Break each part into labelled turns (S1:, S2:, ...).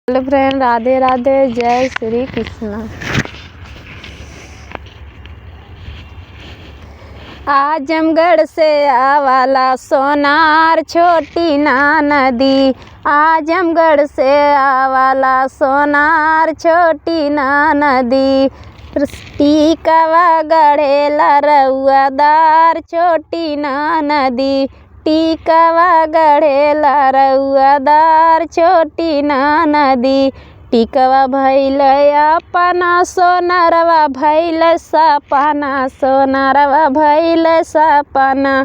S1: Hello friend, Radhe Radhe, जय श्री कृष्ण। आजमगढ़ से आवाला सोनार छोटी ना नदी, आजमगढ़ से आवाला सोनार छोटी ना नदी। टीकवा गढ़ेला रउआदार छोटी ना नदी, टीकवा गढ़ेला रउआदार छोटी ना नदी। टिकवा भइल अपना सोनारवा भइल सपना, सोनारवा भइल सपना।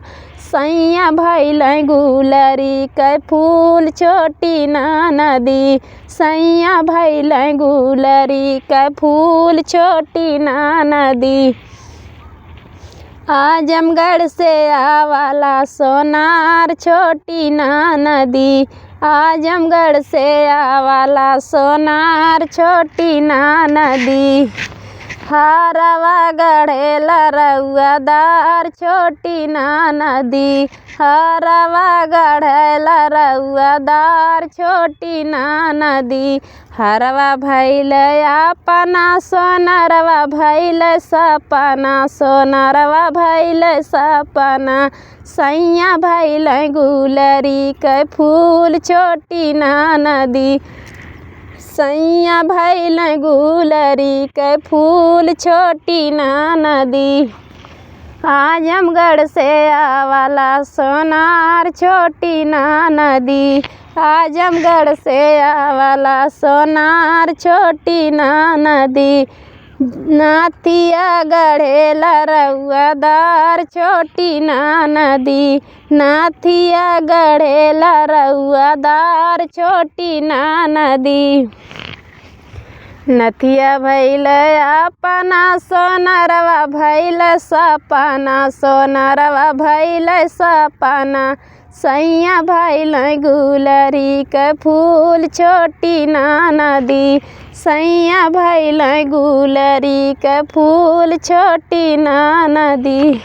S1: सैया भइल गुलरी के फूल छोटी ना नदी, सैया भइल गुलरी के फूल छोटी ना नदी। आजमगढ़ से आवाला सोनार छोटी ना नदी, आजमगढ़ से आवाला सोनार छोटी ना नदी। हरवा गढ़ेला रउआदार छोटी ना नदी, हरवा गढ़ेला रउआदार छोटी ना नदी। हरवा भइल अपना सोनारवा भइल सपना, सोनारवा भइल सपना। सैया भइल गुलरी के फूल छोटी ना नदी, सैया भइल गुलरी के फूल छोटी ना नदी। आजमगढ़ से आवाला सोनार छोटी ना नदी, आजमगढ़ से आवाला सोनार छोटी ना नदी। नाथिया गढ़ेला रउआदार छोटी ना नदी, नाथिया गढ़ेला रउआदार छोटी ना नदी। नथिया भइल अपना सोनारवा भइल सपना, सोनारवा भइल सपना। सैया भइल गुलरी के फूल छोटी ना नदी, सैया भइल गुलरी के फूल छोटी ना नदी।